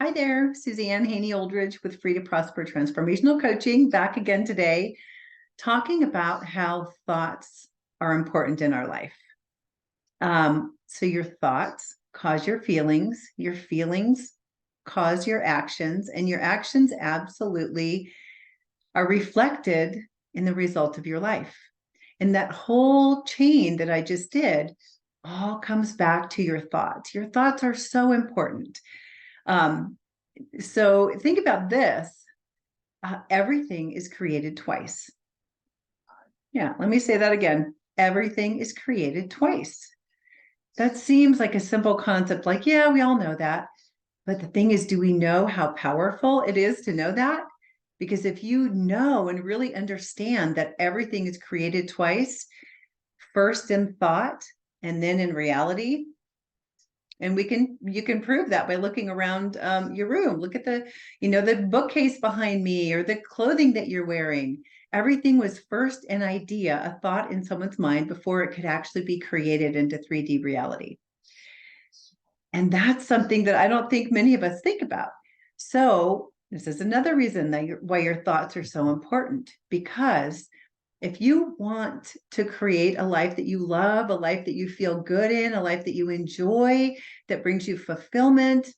Hi there, Suzanne Haney Oldridge with Free to Prosper Transformational Coaching, back again today, talking about how thoughts are important in our life. So your thoughts cause your feelings cause your actions, and your actions absolutely are reflected in the result of your life. And that whole chain that I just did all comes back to your thoughts. Your thoughts are so important. So think about this. Everything is created twice. Yeah, let me say that again. Everything is created twice. That seems like a simple concept, like, yeah, we all know that. But the thing is, do we know how powerful it is to know that? Because if you know and really understand that everything is created twice, first in thought and then in reality, and you can prove that by looking around your room. Look at the bookcase behind me, or the clothing that you're wearing. Everything was first an idea, a thought in someone's mind before it could actually be created into 3D reality. And that's something that I don't think many of us think about. So this is another reason why your thoughts are so important, because if you want to create a life that you love, a life that you feel good in, a life that you enjoy, that brings you fulfillment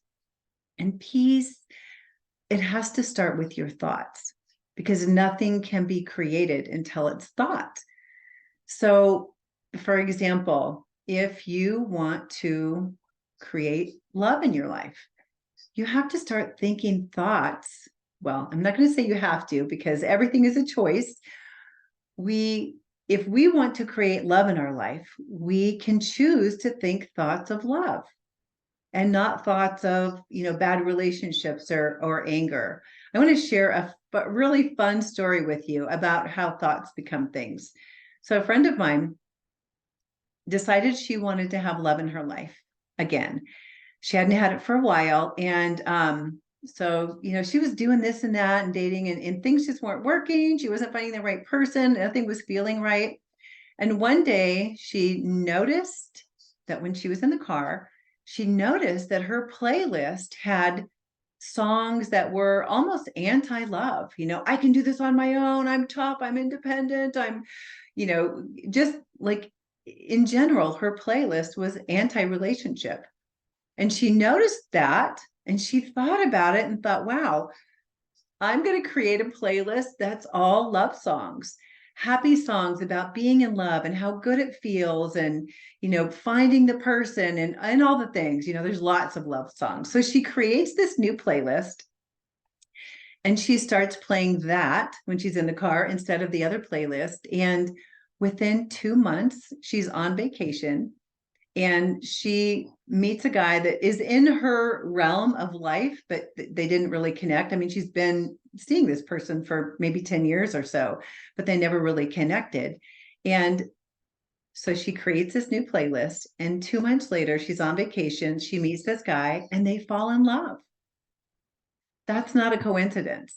and peace, it has to start with your thoughts, because nothing can be created until it's thought. So, for example, if you want to create love in your life, you have to start thinking thoughts. Well, I'm not going to say you have to, because everything is a choice. If we want to create love in our life, we can choose to think thoughts of love and not thoughts of, bad relationships or anger. I want to share a really fun story with you about how thoughts become things. So a friend of mine decided she wanted to have love in her life again. She hadn't had it for a while. And so, she was doing this and that and dating, and things just weren't working. She wasn't finding the right person. Nothing was feeling right. And one day she noticed that when she was in the car, she noticed that her playlist had songs that were almost anti-love. I can do this on my own. I'm tough. I'm independent. Just like in general, her playlist was anti-relationship. And she noticed that, and she thought about it and thought, wow, I'm going to create a playlist that's all love songs, happy songs about being in love and how good it feels, and, finding the person and all the things. There's lots of love songs. So she creates this new playlist, and she starts playing that when she's in the car instead of the other playlist. And within 2 months, she's on vacation, and she meets a guy that is in her realm of life, but they didn't really connect. I mean, she's been seeing this person for maybe 10 years or so, but they never really connected. And so she creates this new playlist, and 2 months later, she's on vacation. She meets this guy, and they fall in love. That's not a coincidence.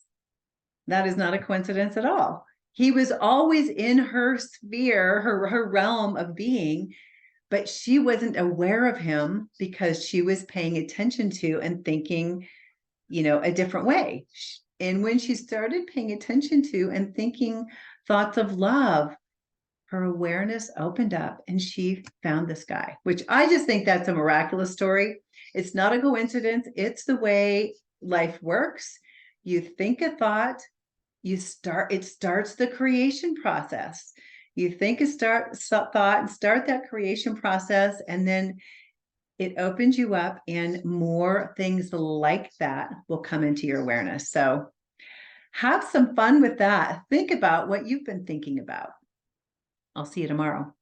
That is not a coincidence at all. He was always in her sphere, her realm of being, but she wasn't aware of him because she was paying attention to and thinking, a different way. And when she started paying attention to and thinking thoughts of love, her awareness opened up and she found this guy, which I just think that's a miraculous story. It's not a coincidence. It's the way life works. You think a thought, it starts the creation process. You think a thought and start that creation process, and then it opens you up, and more things like that will come into your awareness. So have some fun with that. Think about what you've been thinking about. I'll see you tomorrow.